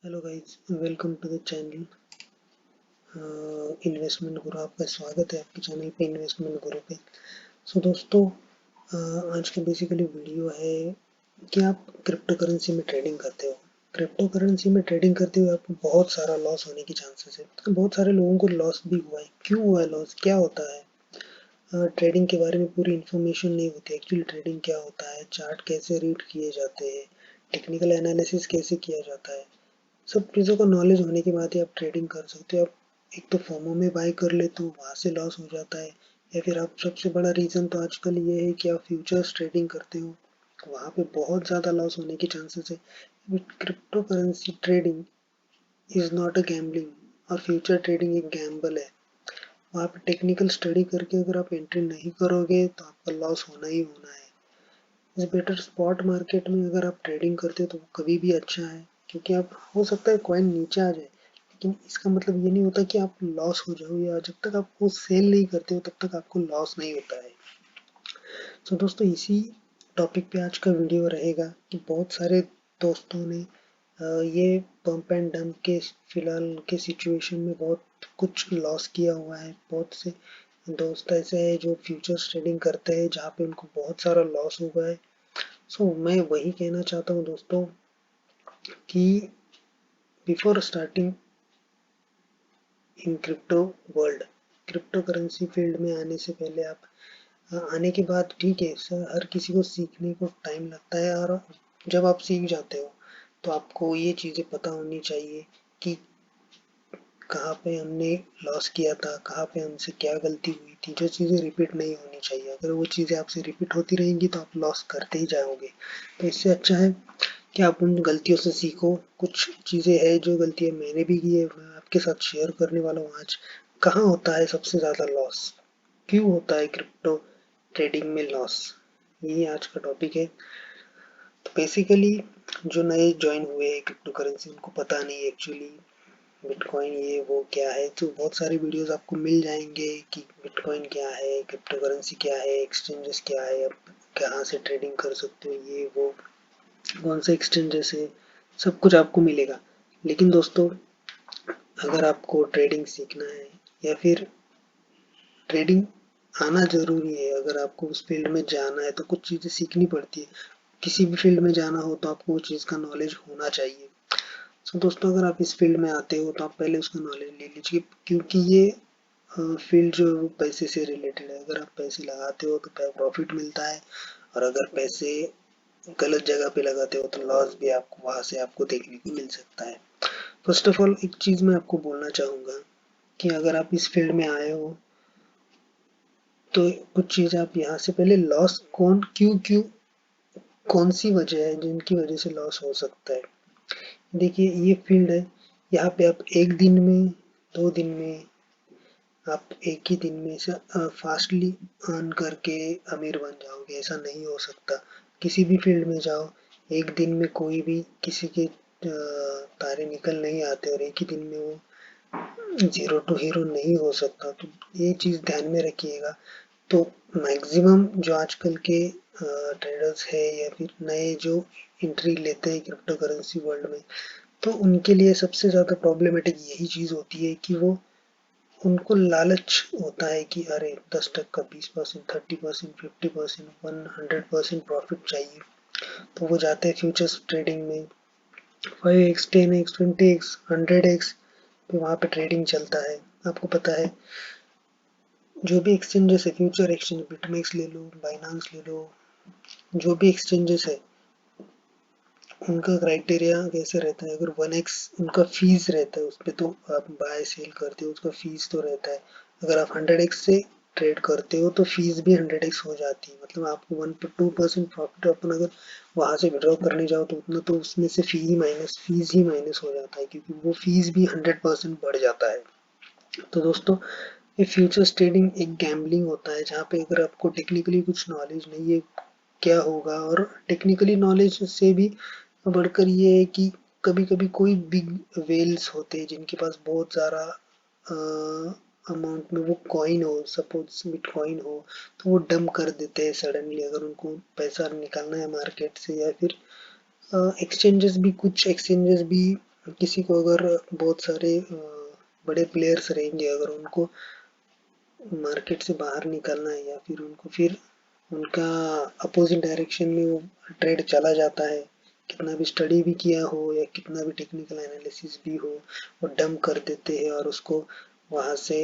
Hello guys, welcome to the channel investment guru. आपका स्वागत है आपके चैनल पे इन्वेस्टमेंट गुरु पे। दोस्तों, आज का बेसिकली वीडियो है कि आप क्रिप्टो करेंसी में ट्रेडिंग करते हो। क्रिप्टो करेंसी में ट्रेडिंग करते हुए आपको बहुत सारा लॉस होने की चांसेस है। तो बहुत सारे लोगों को लॉस भी हुआ है। क्यों हुआ है लॉस, क्या होता है? ट्रेडिंग के बारे में पूरी इन्फॉर्मेशन नहीं होती। एक्चुअली ट्रेडिंग क्या होता है, चार्ट कैसे रीड किए जाते हैं, टेक्निकल एनालिसिस कैसे किया जाता है, सब चीज़ों का नॉलेज होने के बाद ही आप ट्रेडिंग कर सकते हो। आप एक तो फोमो में बाय कर लेते हो, वहाँ से लॉस हो जाता है। या फिर आप, सबसे बड़ा रीज़न तो आजकल ये है कि आप फ्यूचर्स ट्रेडिंग करते हो, वहाँ पे बहुत ज़्यादा लॉस होने की चांसेस है। Crypto currency trading is not a gambling, और फ्यूचर ट्रेडिंग एक गैम्बल है। वहाँ पे टेक्निकल स्टडी करके अगर आप एंट्री नहीं करोगे तो आपका लॉस होना ही होना है। इस बेटर स्पॉट मार्केट में अगर आप ट्रेडिंग करते हो तो कभी भी अच्छा है, क्योंकि आप, हो सकता है कॉइन नीचे आ जाए, लेकिन इसका मतलब ये नहीं होता कि आप लॉस हो जाओ, या जब तक आप वो सेल नहीं करते हो तब तक आपको लॉस नहीं होता है। दोस्तों, इसी टॉपिक पे आज का वीडियो रहेगा कि बहुत सारे दोस्तों ने ये पंप एंड डंप के फिलहाल के सिचुएशन में बहुत कुछ लॉस किया हुआ है। बहुत से दोस्त ऐसे हैं जो फ्यूचर्स ट्रेडिंग करते हैं जहाँ पे उनको बहुत सारा लॉस हुआ है। मैं वही कहना चाहता हूँ दोस्तों कि before starting in crypto world, crypto currency field में आने से पहले आप, आने के बाद ठीक है सर, हर किसी को सीखने को टाइम लगता है, और जब आप सीख जाते हो तो आपको ये चीज़ें पता होनी चाहिए कि कहाँ पे हमने लॉस किया था, कहाँ पे हमसे क्या गलती हुई थी। जो चीज़ें रिपीट नहीं होनी चाहिए, अगर वो चीज़ें आपसे रिपीट होती रहेंगी तो आप लॉस करते ही जाओगे। तो इससे अच्छा है कि आप उन गलतियों से सीखो। कुछ चीज़ें हैं जो गलतियाँ मैंने भी की है, मैं आपके साथ शेयर करने वाला हूँ आज। कहाँ होता है सबसे ज़्यादा लॉस, क्यों होता है क्रिप्टो ट्रेडिंग में लॉस, यही आज का टॉपिक है। तो बेसिकली जो नए ज्वाइन हुए हैं क्रिप्टो करेंसी, उनको पता नहीं एक्चुअली बिटकॉइन ये वो क्या है। तो बहुत सारे वीडियोस आपको मिल जाएंगे कि बिटकॉइन क्या है, क्रिप्टो करेंसी क्या है, एक्सचेंजेस क्या है, आप कहाँ से ट्रेडिंग कर सकते हो, ये वो कौन से एक्सचेंजेस है, सब कुछ आपको मिलेगा। लेकिन दोस्तों, अगर आपको ट्रेडिंग सीखना है या फिर ट्रेडिंग आना ज़रूरी है, अगर आपको उस फील्ड में जाना है तो कुछ चीज़ें सीखनी पड़ती है। किसी भी फील्ड में जाना हो तो आपको उस चीज़ का नॉलेज होना चाहिए। दोस्तों, अगर आप इस फील्ड में आते हो तो आप पहले उसका नॉलेज ले लीजिए, क्योंकि ये फील्ड जो है वो पैसे से रिलेटेड है। अगर आप पैसे लगाते हो तो प्रॉफिट मिलता है, और अगर पैसे गलत जगह पे लगाते हो तो लॉस भी आपको वहां से आपको देखने को मिल सकता है। फर्स्ट ऑफ ऑल, एक चीज मैं आपको बोलना चाहूंगा कि अगर आप इस फील्ड में आए हो तो कुछ चीज आप यहाँ से पहले, लॉस कौन, क्यों क्यों, कौन सी वजह है जिनकी वजह से लॉस हो सकता है। देखिए, ये फील्ड है, यहाँ पे आप एक दिन में, 2 दिन में, आप एक ही दिन में से फास्टली अर्न करके अमीर बन जाओगे, ऐसा नहीं हो सकता। किसी भी फील्ड में जाओ, एक दिन में कोई भी किसी के तारे निकल नहीं आते, और एक ही दिन में वो जीरो टू हीरो नहीं हो सकता। तो ये चीज़ ध्यान में रखिएगा। तो मैक्सिमम जो आजकल के ट्रेडर्स है या फिर नए जो एंट्री लेते हैं क्रिप्टो करेंसी वर्ल्ड में, तो उनके लिए सबसे ज़्यादा प्रॉब्लमेटिक यही चीज़ होती है कि वो, उनको लालच होता है कि अरे 10% 20%, 30%, 50%, 100% प्रॉफिट चाहिए। तो वो जाते हैं फ्यूचर्स ट्रेडिंग में, 5x, 10x, 20x, 100x पे वहाँ पे ट्रेडिंग चलता है। आपको पता है, जो भी एक्सचेंजेस है, फ्यूचर एक्सचेंज, बिटमेक्स ले लो, बाइनांस ले लो, जो भी एक्सचेंजेस है, उनका क्राइटेरिया कैसे रहता है। अगर 1x उनका फीस रहता है, उस पर तो आप बाय सेल करते हो, उसका फीस तो रहता है। अगर आप 100x से ट्रेड करते हो तो फीस भी 100x हो जाती है, मतलब आपको 1-2% प्रॉफिट अपन अगर वहां से विड्रॉ करने जाओ तो उतना तो उसमें से फीस ही माइनस हो जाता है, क्योंकि वो फीस भी 100% बढ़ जाता है। तो दोस्तों, ये फ्यूचर्स ट्रेडिंग एक गैम्बलिंग होता है, जहाँ पे अगर आपको टेक्निकली कुछ नॉलेज नहीं है क्या होगा, और टेक्निकली नॉलेज से भी बढ़कर ये है कि कभी कभी कोई बिग वेल्स होते हैं जिनके पास बहुत ज़्यादा अमाउंट में वो कॉइन हो, सपोज बिटकॉइन हो, तो वो डंप कर देते हैं सडनली, अगर उनको पैसा निकालना है मार्केट से। या फिर एक्सचेंजेस भी, कुछ एक्सचेंजेस भी किसी को अगर बहुत सारे बड़े प्लेयर्स रहेंगे, अगर उनको मार्केट से बाहर निकलना है या फिर उनको फिर उनका अपोजिट डायरेक्शन में वो ट्रेड चला जाता है, कितना भी स्टडी भी किया हो या कितना भी टेक्निकल एनालिसिस भी हो, वो डंप कर देते हैं और उसको वहां से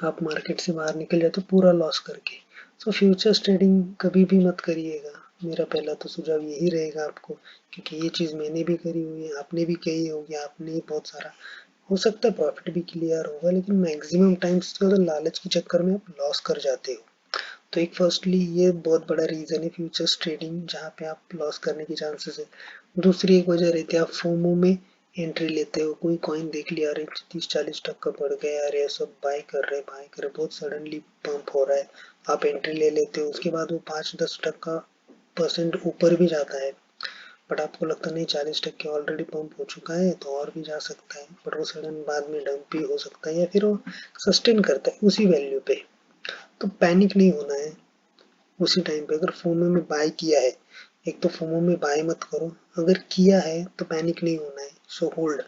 आप मार्केट से बाहर निकल जाते हो पूरा लॉस करके। सो फ्यूचर्स ट्रेडिंग कभी भी मत करिएगा, मेरा पहला तो सुझाव यही रहेगा आपको, क्योंकि ये चीज़ मैंने भी करी हुई है, आपने भी कही होगी, आपने ही बहुत सारा, हो सकता है प्रॉफिट भी क्लियर होगा, लेकिन मैक्सिमम टाइम्स तो लालच के चक्कर में आप लॉस कर जाते हो। तो एक फर्स्टली ये बहुत बड़ा रीज़न है फ्यूचर्स ट्रेडिंग जहाँ पे आप लॉस करने की चांसेस है। दूसरी एक वजह रहती है आप फोमो में एंट्री लेते हो, कोई कॉइन देख लिया, अरे 30-40% बढ़ गया, अरे सब बाय कर रहे बहुत सडनली पंप हो रहा है, आप एंट्री ले लेते हो, उसके बाद वो 5-10% परसेंट ऊपर भी जाता है, बट आपको लगता नहीं 40% ऑलरेडी पंप हो चुका है तो और भी जा सकता है, बट वो सडन बाद में डंप भी हो सकता है या फिर वो सस्टेन करता है उसी वैल्यू पे। तो पैनिक नहीं होना है उसी टाइम पे। अगर फोमो में बाय किया है, एक तो फोमो में बाय मत करो, अगर किया है तो पैनिक नहीं होना है, सो होल्ड।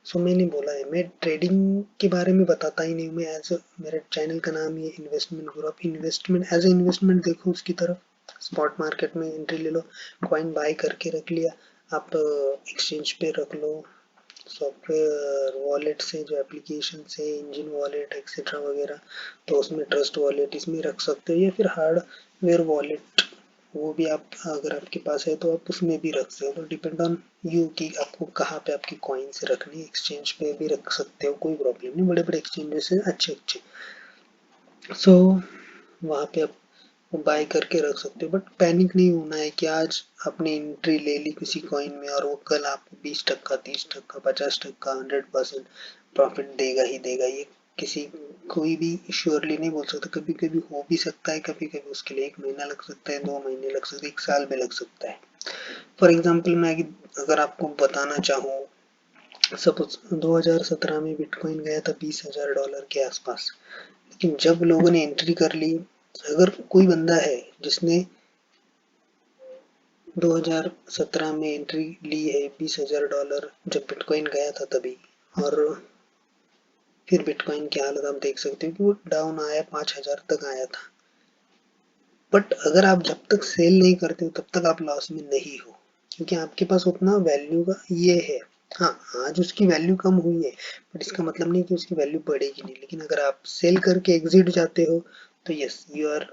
सो मैंने बोला है, मैं ट्रेडिंग के बारे में बताता ही नहीं हूँ, मैं एज मेरे चैनल का नाम ही है इन्वेस्टमेंट गुरु, आप इन्वेस्टमेंट एज ए इन्वेस्टमेंट देखो उसकी तरफ, स्पॉट मार्केट में एंट्री ले लो, कॉइन बाय करके रख लिया, आप एक्सचेंज पे रख लो, सॉफ्टवेयर वॉलेट से जो एप्लीकेशन से इंजन वॉलेट एक्सेट्रा वगैरह, तो उसमें ट्रस्ट वॉलेट इसमें रख सकते हो या फिर हार्डवेयर वॉलेट, वो भी आप अगर आपके पास है तो आप उसमें भी रख सकते हो, तो डिपेंड ऑन यू कि आपको कहाँ पे आपकी कॉइन्स रखनी है, एक्सचेंज पे भी रख सकते हो, कोई प्रॉब्लम नहीं, बड़े बड़े एक्सचेंजेस है अच्छे अच्छे, सो वहाँ पे आप बाय करके रख सकते हो, बट पैनिक नहीं होना है कि आज आपने एंट्री ले ली किसी कॉइन में और वो कल आपको 20%, 30%, 50%, 100% प्रॉफिट देगा ही देगा, ये किसी कोई भी श्योरली नहीं बोल सकता, कभी कभी हो भी सकता है, कभी कभी उसके लिए 1 महीना लग सकता है, 2 महीने लग सकते हैं, 1 साल भी लग सकता है। फॉर एग्जाम्पल मैं अगर आपको बताना चाहूँ, सपोज 2017 में बिटकॉइन गया था $20,000 के आसपास, लेकिन जब लोगों ने एंट्री कर ली, अगर कोई बंदा है जिसने 2017 में एंट्री ली है $20,000 जब बिटकॉइन गया था तभी, और फिर बिटकॉइन की हालत आप देख सकते हो कि वो डाउन आया 5,000 तक आया था, बट अगर आप जब तक सेल नहीं करते हो तब तक आप लॉस में नहीं हो, क्योंकि आपके पास उतना वैल्यू का ये है। हाँ, आज उसकी वैल्यू कम हुई है, बट इसका मतलब नहीं कि उसकी वैल्यू बढ़ेगी नहीं, लेकिन अगर आप सेल करके एग्जिट जाते हो तो यस यू आर,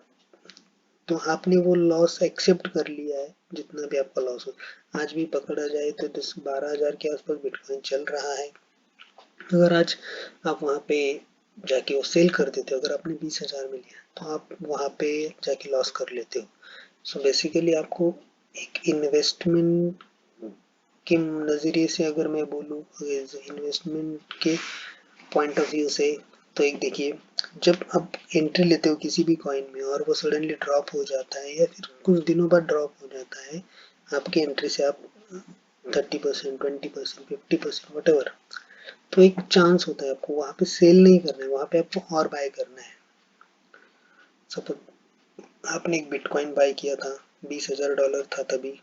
तो आपने वो लॉस एक्सेप्ट कर लिया है, जितना भी आपका लॉस हो। आज भी पकड़ा जाए तो 10-12 हज़ार के आसपास बिटकॉइन चल रहा है, अगर आज आप वहाँ पे जाके वो सेल कर देते हो, अगर आपने 20,000 में लिया तो आप वहाँ पे जाके लॉस कर लेते हो। सो बेसिकली आपको एक इन्वेस्टमेंट के नज़रिए से अगर मैं बोलूँ, इन्वेस्टमेंट के पॉइंट ऑफ व्यू से, तो एक देखिए, जब आप एंट्री लेते हो किसी भी कॉइन में और वो सडनली ड्रॉप हो जाता है या फिर कुछ दिनों बाद ड्रॉप हो जाता है, आपकी एंट्री से आप 30%, 20%, 50% वट एवर, तो एक चांस होता है आपको वहाँ पे सेल नहीं करना है, वहाँ पे आपको और बाय करना है। सपोज आपने एक बिटकॉइन बाय किया था, $20,000 था तभी,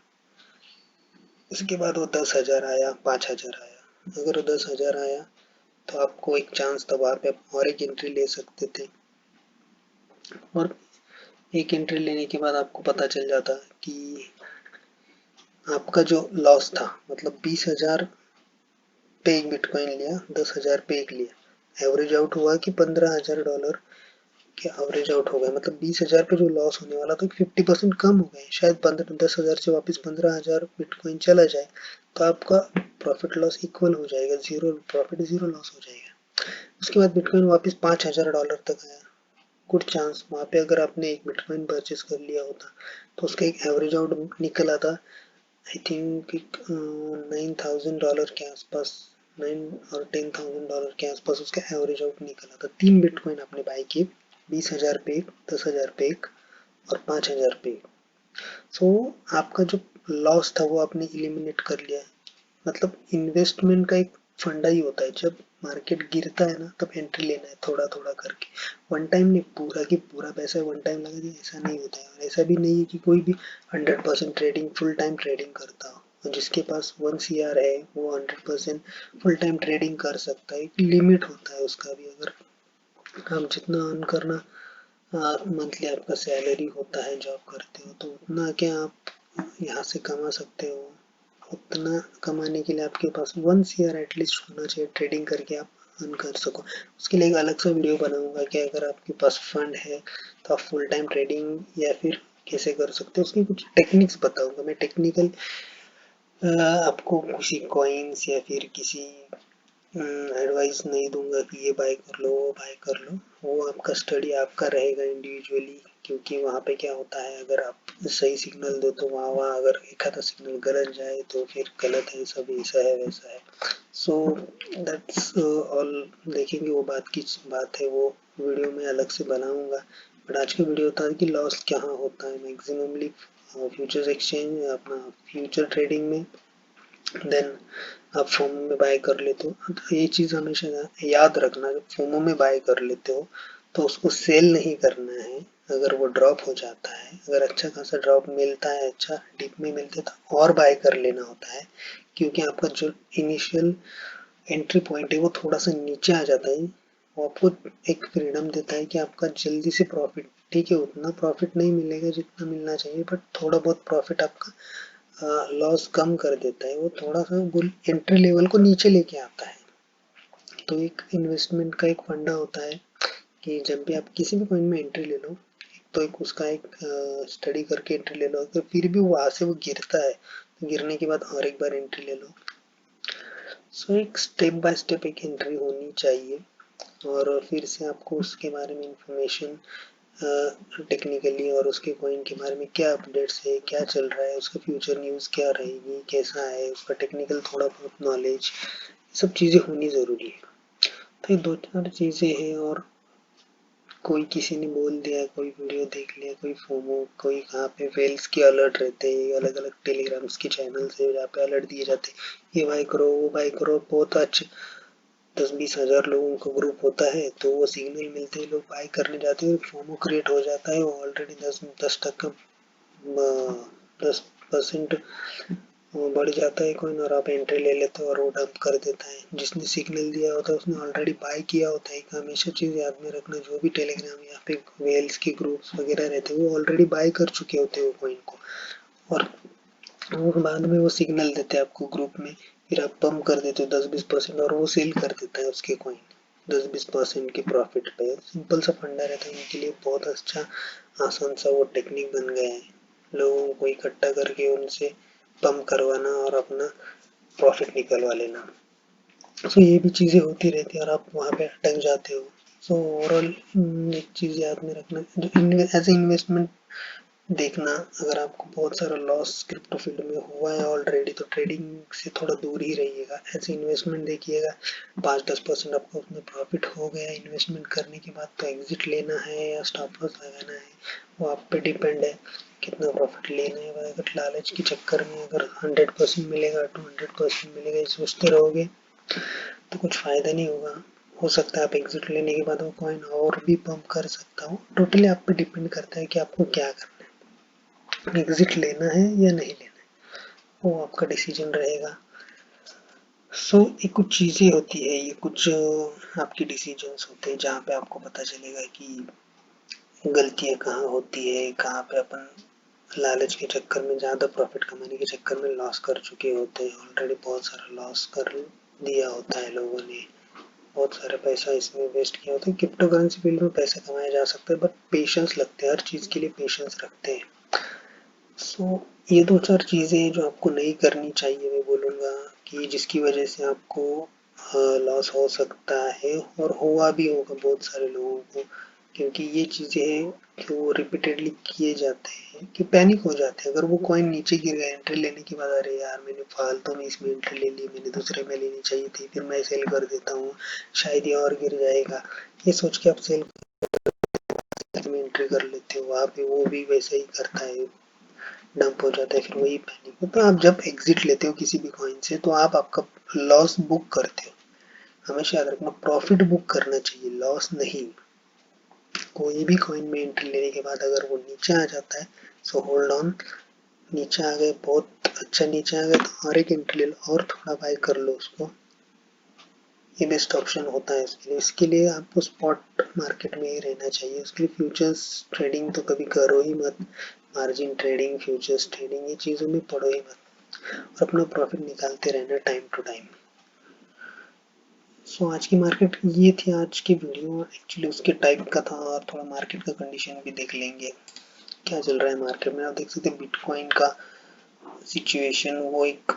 उसके बाद वो 10,000 आया, 5,000 आया, अगर वो 10,000 आया तो आपको एक चांस था वहाँ पे आप और एक एंट्री ले सकते थे, और एक एंट्री लेने के बाद आपको पता चल जाता कि आपका जो लॉस था, मतलब 20,000 पे एक बिटकॉइन लिया, 10,000 पे एक लिया, एवरेज आउट हुआ कि $15,000 के एवरेज आउट हो गए, मतलब 20,000 पे जो लॉस होने वाला था 50% कम हो गए, शायद 10,000 से वापस 15,000 बिटकॉइन चला जाए तो आपका प्रॉफिट लॉस इक्वल हो जाएगा, जीरो प्रॉफिट जीरो लॉस हो जाएगा। उसके बाद बिटकॉइन वापस $5,000 तक आया, गुड चांस वहाँ पे अगर आपने एक बिटकॉइन परचेस कर लिया होता तो उसका एक एवरेज आउट निकल आता, आई थिंक $9,000 के आसपास, 9 और 10,000 के आसपास उसका एवरेज आउट निकला था। 3 बिटकॉइन आपने बाय किए, 20,000 पे एक, 10,000 पे एक और 5,000 पे एक, सो आपका जो लॉस था वो आपने इलिमिनेट कर लिया है। मतलब इन्वेस्टमेंट का एक फंडा ही होता है, जब मार्केट गिरता है ना तब एंट्री लेना है थोड़ा थोड़ा करके, वन टाइम नहीं, पूरा की पूरा पैसा वन टाइम लगा दिया, ऐसा नहीं होता है, और ऐसा भी नहीं है कि कोई भी 100% ट्रेडिंग फुल टाइम ट्रेडिंग करता हो, जिसके पास 1 CR है वो 100% फुल टाइम ट्रेडिंग कर सकता है। एक लिमिट होता है उसका भी। अगर आप जितना अर्न करना मंथली आपका सैलरी होता है जॉब करते हो तो उतना क्या आप यहाँ से कमा सकते हो। उतना कमाने के लिए आपके पास 1 CR एटलीस्ट होना चाहिए ट्रेडिंग करके आप अर्न कर सको। उसके लिए एक अलग सा वीडियो बनाऊंगा कि अगर आपके पास फंड है तो आप फुल टाइम ट्रेडिंग या फिर कैसे कर सकते हो, उसकी कुछ टेक्निक्स बताऊंगा मैं। टेक्निकल आपको किसी कॉइन्स या फिर किसी एडवाइस नहीं दूंगा कि ये बाय कर लो वो बाय कर लो। वो आपका स्टडी आपका रहेगा इंडिविजुअली, क्योंकि वहाँ पे क्या होता है अगर आप सही सिग्नल दो तो वहाँ अगर एक आधा सिग्नल गलत जाए तो फिर गलत है, सब ऐसा है वैसा है। So that's all. देखेंगे वो बात है, वो वीडियो में अलग से बनाऊंगा। बट आज का वीडियो था कि लॉस कहाँ होता है मैक्सिममली फ्यूचर्स एक्सचेंज अपना फ्यूचर ट्रेडिंग में। देन आप फोमो में बाय कर लेते हो तो ये चीज़ हमेशा याद रखना, जब फोमो में बाय कर लेते हो तो उसको सेल नहीं करना है। अगर वो ड्रॉप हो जाता है, अगर अच्छा खासा ड्रॉप मिलता है, अच्छा डिप में मिलता है तो और बाय कर लेना होता है, क्योंकि आपका जो इनिशियल एंट्री पॉइंट है वो थोड़ा सा नीचे आ जाता है। वो आपको एक फ्रीडम देता है कि आपका जल्दी से प्रॉफिट, ठीक है उतना प्रॉफिट नहीं मिलेगा जितना मिलना चाहिए बट थोड़ा बहुत प्रॉफिट आपका लॉस कम कर देता है। वो थोड़ा सा बुल एंट्री लेवल को नीचे लेके आता है। तो एक इन्वेस्टमेंट का एक फंडा होता है कि जब भी आप किसी भी कॉइन में एंट्री ले लो तो एक उसका एक स्टडी करके एंट्री ले लो। अगर फिर भी वहां से वो गिरता है तो गिरने के बाद और एक बार एंट्री ले लो। सो एक स्टेप बाय स्टेप एक एंट्री होनी चाहिए और फिर से आपको उसके बारे में इंफॉर्मेशन टेक्निकली और उसके कॉइन के बारे में क्या अपडेट्स है, क्या चल रहा है, उसका फ्यूचर न्यूज़ क्या रहेगी, कैसा है उसका टेक्निकल थोड़ा बहुत नॉलेज, सब चीज़ें होनी ज़रूरी है। तो ये दो चार चीज़ें हैं। और कोई किसी ने बोल दिया, कोई वीडियो देख लिया, कोई फोमो, कोई कहाँ पे वेल्स के अलर्ट रहते हैं, अलग अलग टेलीग्राम्स के चैनल से जहाँ पे अलर्ट दिए जाते हैं ये बाय करो वो बाय करो। बहुत अच्छे 10-20 हज़ार लोगों का ग्रुप होता है तो वो सिग्नल मिलते ही लोग बाय करने जाते हैं, फोमो क्रिएट हो जाता है। वो ऑलरेडी 10 तक का 10% वो बढ़ जाता है कॉइन और आप एंट्री ले लेते हो और वो डंप कर देता है। जिसने सिग्नल दिया होता है उसने ऑलरेडी बाय किया होता है। एक हमेशा चीज़ याद में रखना, जो भी टेलीग्राम या फिर वेल्स के ग्रुप्स वगैरह रहते हैं वो ऑलरेडी बाय कर चुके होते हैं वो कॉइन को, और वो बाद में वो सिग्नल देते हैं आपको ग्रुप में, फिर आप पंप कर देते हो 10-20% और वो सेल कर देता है उसके कॉइन 10-20% के प्रॉफिट पे। सिंपल सा फंडा रहता है उनके लिए, बहुत अच्छा आसान सा वो टेक्निक बन गया है लोगों को इकट्ठा करके उनसे पंप करवाना और अपना प्रॉफिट निकलवा लेना। सो ये भी चीज़ें होती रहती है और आप वहाँ पे अटक जाते हो। सो ओवरऑल एक चीज़ याद में रखना, जो एज ए इन्वेस्टमेंट देखना, अगर आपको बहुत सारा लॉस क्रिप्टो फील्ड में हुआ है ऑलरेडी तो ट्रेडिंग से थोड़ा दूर ही रहिएगा। ऐसे इन्वेस्टमेंट देखिएगा 5-10% आपको उसमें प्रॉफिट हो गया इन्वेस्टमेंट करने के बाद तो एग्जिट लेना है या स्टॉप लॉस लगाना है, वो आप पे डिपेंड है कितना प्रॉफिट लेना है। अगर लालच के चक्कर में अगर 100% मिलेगा 200% मिलेगा ये सोचते रहोगे तो कुछ फायदा नहीं होगा। हो सकता है आप एग्जिट लेने के बाद वो कॉइन और भी पंप कर सकता हो। टोटली आप पे डिपेंड करता है कि आपको क्या करना है, एग्जिट लेना है या नहीं लेना है, वो आपका डिसीजन रहेगा। सो ये कुछ चीज़ें होती है, ये कुछ आपके डिसीजंस होते हैं जहाँ पे आपको पता चलेगा कि गलतियाँ कहाँ होती है, कहाँ पे अपन लालच के चक्कर में ज़्यादा प्रॉफिट कमाने के चक्कर में लॉस कर चुके होते हैं। ऑलरेडी बहुत सारा लॉस कर दिया होता है लोगों ने, बहुत सारा पैसा इसमें वेस्ट किया होता है। क्रिप्टो करेंसी फील्ड में पैसा कमाया जा सकता है बट पेशेंस लगते हैं, हर चीज़ के लिए पेशेंस रखते हैं। सो ये दो चार चीज़ें हैं जो आपको नहीं करनी चाहिए मैं बोलूँगा, कि जिसकी वजह से आपको लॉस हो सकता है और हुआ भी होगा बहुत सारे लोगों को, क्योंकि ये चीज़ें हैं कि वो रिपीटेडली किए जाते हैं कि पैनिक हो जाते हैं। अगर वो कॉइन नीचे गिर गया एंट्री लेने के बाद, अरे यार मैंने फालतू में इसमें एंट्री ले ली, मैंने दूसरे में लेनी चाहिए थी, फिर मैं सेल कर देता हूँ, शायद ये और गिर जाएगा, ये सोच के आप सेल में एंट्री कर लेते हो। वहाँ पे वो भी वैसा ही करता है, डंप हो जाता है, फिर वही पैनिक होता है। आप जब एग्जिट लेते हो किसी भी कॉइन से तो आप आपका लॉस बुक करते हो। हमेशा याद रखना प्रॉफिट बुक करना चाहिए, लॉस नहीं। कोई भी कॉइन में एंट्री लेने के बाद अगर वो नीचे आ जाता है सो होल्ड ऑन, नीचे आ गए बहुत अच्छा नीचे आ गया तो और एक एंट्री ले लो और थोड़ा बाय कर लो उसको, ये बेस्ट ऑप्शन होता है इसके लिए। इसके लिए आपको स्पॉट मार्केट में ही रहना चाहिए, उसके लिए फ्यूचर्स ट्रेडिंग तो कभी करो ही मत, मार्जिन ट्रेडिंग, फ्यूचर्स ट्रेडिंग, ये चीज़ों में पढ़ो ही मत, और अपना प्रॉफिट निकालते रहना टाइम टू टाइम। सो आज की मार्केट ये थी, आज की वीडियो एक्चुअली उसके टाइप का था, और थोड़ा मार्केट का कंडीशन भी देख लेंगे क्या चल रहा है मार्केट में। आप देख सकते हैं बिटकॉइन का सिचुएशन, वो एक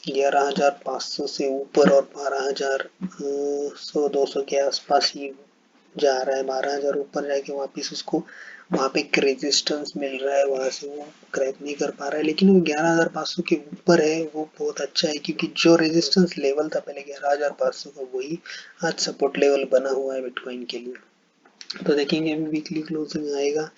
11,500 से ऊपर और 12,100-200 के आसपास ही जा रहा है। 12,000 ऊपर जाके वापस उसको वहाँ पे एक रेजिस्टेंस मिल रहा है, वहाँ से वो क्रैक नहीं कर पा रहा है, लेकिन वो 11,500 के ऊपर है, वो बहुत अच्छा है, क्योंकि जो रेजिस्टेंस लेवल था पहले 11,500 का, वही आज सपोर्ट लेवल बना हुआ है बिटकॉइन के लिए। तो देखेंगे अभी वीकली क्लोजिंग आएगा,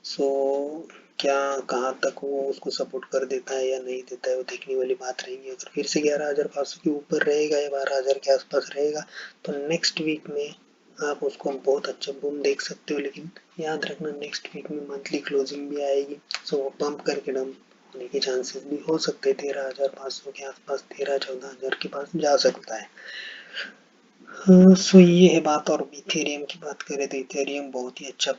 सो क्या कहाँ तक वो उसको सपोर्ट कर देता है या नहीं देता है, वो देखने वाली बात रहेगी। अगर फिर से 11,500 के ऊपर रहेगा या 12,000 के आसपास रहेगा तो नेक्स्ट वीक में आप उसको बहुत अच्छा बूम देख सकते हो, लेकिन याद रखना नेक्स्ट वीक में मंथली क्लोजिंग भी आएगी, सो वो पंप करके डंप होने के चांसेस भी हो सकते हैं। 13,500 के आसपास, 13-14,000 के पास जा सकता है। सो ये है बात। और इथेरियम की बात करें तो इथेरियम बहुत ही अच्छा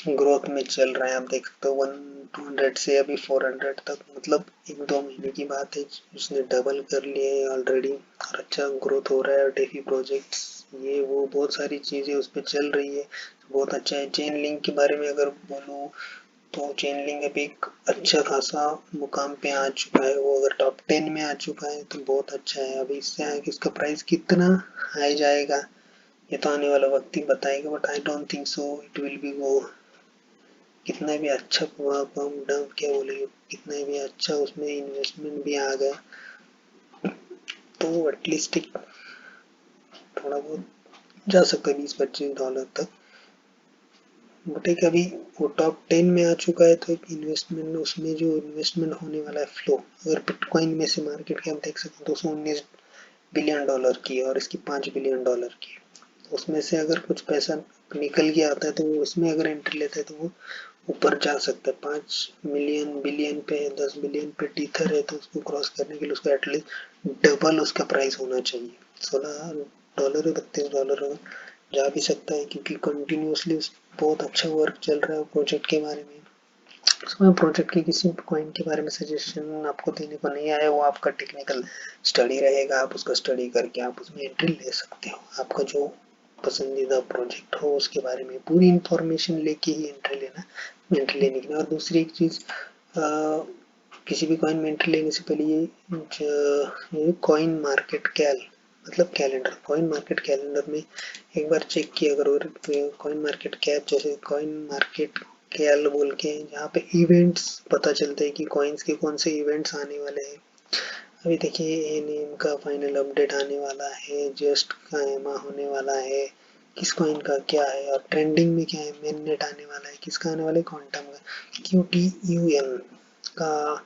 ग्रोथ में चल रहा है। आप देख सकते हो 200 से अभी 400 तक, मतलब 1-2 महीने की बात है, उसने डबल कर लिया है ऑलरेडी, और अच्छा ग्रोथ हो रहा है। और डेफी प्रोजेक्ट्स, ये वो बहुत सारी चीज़ें उस पर चल रही है, बहुत अच्छा है। चेन लिंक के बारे में अगर बोलूँ तो चेन लिंक अभी एक अच्छा खासा मुकाम पे आ चुका है, वो अगर टॉप 10 में आ चुका है तो बहुत अच्छा है। अभी इससे आगे इसका प्राइस कितना हाई जाएगा ये तो आने वाला वक्त ही बताएगा, but I don't think so it will be go. कितना भी अच्छा पंप डंप क्या बोलेंगे, कितना भी अच्छा उसमें इन्वेस्टमेंट भी आ गया तो एटलीस्ट थोड़ा बहुत जा सकता है $20-25 तक। बट एक अभी वो टॉप 10 में आ चुका है, तो एक इन्वेस्टमेंट, उसमें जो इन्वेस्टमेंट होने वाला है फ्लो, अगर बिटकॉइन में से मार्केट के हम देख सकते हैं $219 बिलियन की और इसकी $5 बिलियन की, उसमें से अगर कुछ पैसा निकल के आता है तो वो उसमें अगर एंट्री लेता है तो वो ऊपर जा सकता है। 5 मिलियन बिलियन पे, 10 बिलियन पे टीथर है, तो उसको क्रॉस करने के लिए उसको एटलीस्ट डबल उसका प्राइस होना चाहिए। $16 या $32 जा भी सकता है, क्योंकि कंटिन्यूसली बहुत अच्छा वर्क चल रहा है प्रोजेक्ट के बारे में। तो मैं प्रोजेक्ट के किसी कॉइन के बारे में सजेशन आपको देने को नहीं आया, वो आपका टेक्निकल स्टडी रहेगा, आप उसका स्टडी करके आप उसमें एंट्री ले सकते हो। आपका जो पसंदीदा प्रोजेक्ट हो उसके बारे में पूरी इंफॉर्मेशन लेके ही एंट्री लेना, एंट्री लेने के लिए। और दूसरी एक चीज़, किसी भी कॉइन में एंट्री लेने से पहले ये कॉइन मार्केट कैल, मतलब कैलेंडर, कॉइन मार्केट कैलेंडर में एक बार चेक किया करो। कॉइन मार्केट कैप जैसे कॉइन मार्केट कैल बोल के जहाँ पे इवेंट्स पता चलते हैं कि कॉइन्स के कौन से इवेंट्स आने वाले हैं। अभी देखिए एनेम का फाइनल अपडेट आने वाला है, जस्ट का एमा होने वाला है, किस कॉइन का क्या है, और ट्रेंडिंग में क्या है, मेन नेट आने वाला है, किसका आने वाला है, क्वांटम का, QTUN का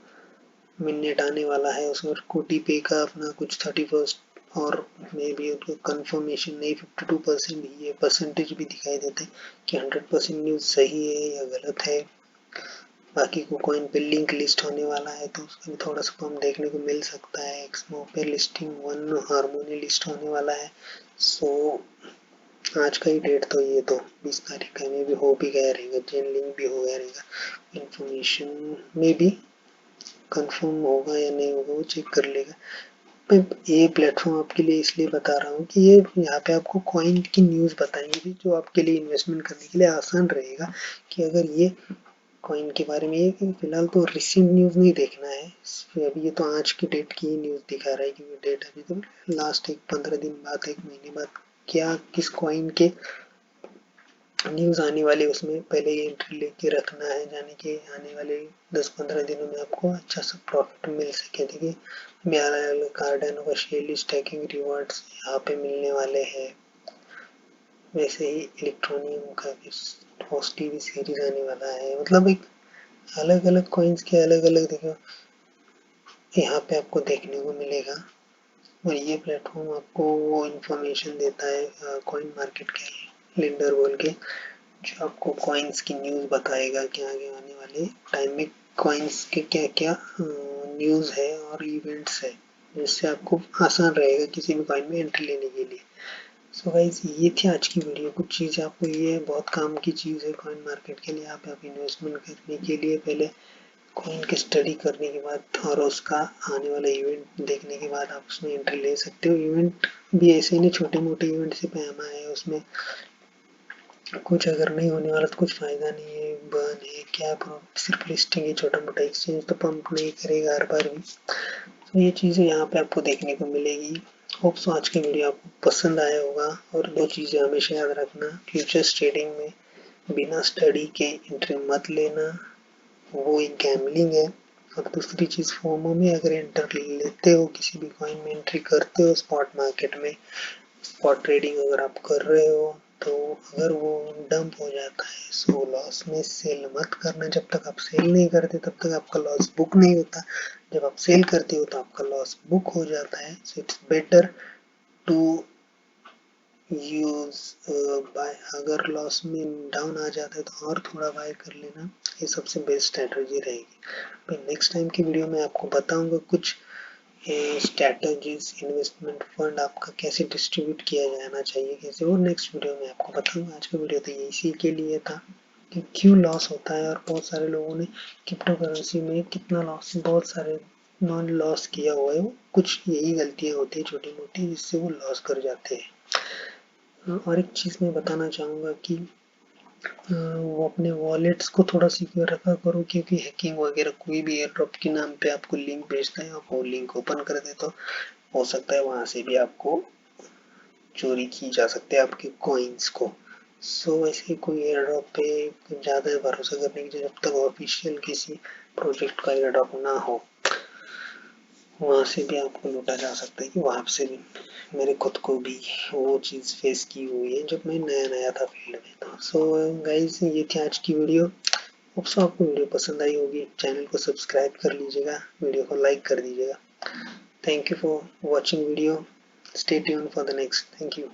मेन नेट आने वाला है। उसमें कोटी पे का अपना कुछ 31 और मे बी उसको कंफर्मेशन नहीं, 52% ही है, परसेंटेज भी दिखाई देते हैं कि 100% न्यूज़ सही है या गलत है। बाकी को कॉइन पे लिंक लिस्ट होने वाला है, तो उसका भी थोड़ा सा पम्प देखने को मिल सकता है। एक्समो पे लिस्टिंग 1 हार्मोनी लिस्ट होने वाला है। सो आज का ही डेट तो ये तो 20 तारीख का में भी हो भी गया रहेगा, चेन लिंक भी हो गया रहेगा, इन्फॉर्मेशन में भी कंफर्म होगा या नहीं होगा वो चेक कर लेगा। मैं ये प्लेटफॉर्म आपके लिए इसलिए बता रहा हूँ कि ये यहाँ पे आपको कॉइन की न्यूज़ बताएंगे जो आपके लिए इन्वेस्टमेंट करने के लिए आसान रहेगा। कि अगर ये कॉइन के बारे में, ये फिलहाल तो रिसेंट न्यूज़ नहीं देखना है, अभी ये तो आज की डेट की ही न्यूज़ दिखा रहा है, क्योंकि डेट अभी तो लास्ट एक 15 दिन बाद, 1 महीने बाद क्या किस कॉइन के न्यूज़ आने वाली, उसमें पहले ही एंट्री लेके रखना है, जाने के आने वाले 10-15 दिनों में आपको अच्छा सा प्रॉफिट मिल सके। देखिए मेरा कार्डनो का शेयरली स्टैकिंग रिवॉर्ड्स यहाँ पे मिलने वाले हैं। वैसे ही इलेक्ट्रॉनियम का भी होस्ट टीवी सीरीज आने वाला है, मतलब एक अलग अलग कॉइन्स के अलग अलग देखो यहाँ पे आपको देखने को मिलेगा। और ये प्लेटफॉर्म आपको वो इंफॉर्मेशन देता है कॉइन मार्केट कैलेंडर बोल के, जो आपको कॉइन्स की न्यूज़ बताएगा कि आगे आने वाले टाइम में कॉइन्स के क्या क्या न्यूज़ है और इवेंट्स है, जिससे आपको आसान रहेगा किसी भी कॉइन में एंट्री लेने के लिए। सो गाइस, ये थी आज की वीडियो। कुछ चीज़ आपको, ये बहुत काम की चीज़ है कॉइन मार्केट के लिए। आप इन्वेस्टमेंट करने के लिए पहले कॉइन की स्टडी करने के बाद और उसका आने वाला इवेंट देखने के बाद आप उसमें एंट्री ले सकते हो। इवेंट भी ऐसे नहीं, छोटे मोटे इवेंट से पैमा है, उसमें कुछ अगर नहीं होने वाला तो कुछ फायदा नहीं है। बर्न है क्या, सिर्फ लिस्टिंग है, छोटा मोटा एक्सचेंज तो पंप नहीं करेगा हर बार भी। तो ये चीज़ें यहाँ पे आपको देखने को मिलेगी। होप सो आज की वीडियो आपको पसंद आया होगा। और दो चीज़ें हमेशा याद रखना, फ्यूचर्स ट्रेडिंग में बिना स्टडी के एंट्री मत लेना, वो एक गैम्बलिंग है। और दूसरी चीज़, फोमो में अगर एंटर लेते हो, किसी भी कॉइन में एंट्री करते हो स्पॉट मार्केट में, स्पॉट ट्रेडिंग अगर आप कर रहे हो, तो अगर वो डंप हो जाता है सो लॉस में सेल मत करना। जब तक आप सेल नहीं करते तब तक आपका लॉस बुक नहीं होता। जब आप सेल करते हो तो आपका लॉस बुक हो जाता है। So it's better to use buy. अगर लॉस में डाउन आ जाता है तो और थोड़ा बाय कर लेना, ये सबसे बेस्ट स्ट्रेटजी रहेगी। भाई नेक्स्ट टाइम की वीडियो में आपको बताऊंगा कुछ स्ट्रैटेजीज, इन्वेस्टमेंट फंड आपका कैसे डिस्ट्रीब्यूट किया जाना चाहिए, कैसे, और नेक्स्ट वीडियो में आपको बताऊंगा। आज का वीडियो तो इसी के लिए था कि क्यों लॉस होता है, और बहुत सारे लोगों ने क्रिप्टो करेंसी में कितना लॉस, बहुत सारे नॉन लॉस किया हुआ है। वो कुछ यही गलतियां होती है छोटी मोटी, जिससे वो लॉस कर जाते हैं। और एक चीज़ मैं बताना चाहूँगा कि वो अपने वॉलेट्स को थोड़ा सिक्योर रखा करो, क्योंकि हैकिंग वगैरह कोई भी एयर ड्रॉप के नाम पे आपको लिंक भेजता है, आप वो लिंक ओपन कर दे तो हो सकता है वहाँ से भी आपको चोरी की जा सकती है आपके कॉइन्स को। सो ऐसे कोई एयर ड्रॉप पे ज़्यादा भरोसा करने की, जब तक ऑफिशियल किसी प्रोजेक्ट का एयर ड्रॉप ना हो, वहाँ से भी आपको लूटा जा सकता है। कि वहाँ से भी मेरे खुद को भी वो चीज़ फेस की हुई है जब मैं नया नया था फील्ड में। तो सो गाइज, ये थी आज की वीडियो। होप सो आपको वीडियो पसंद आई होगी। चैनल को सब्सक्राइब कर लीजिएगा, वीडियो को लाइक कर दीजिएगा। Thank you for watching video. Stay tuned for the next. Thank you.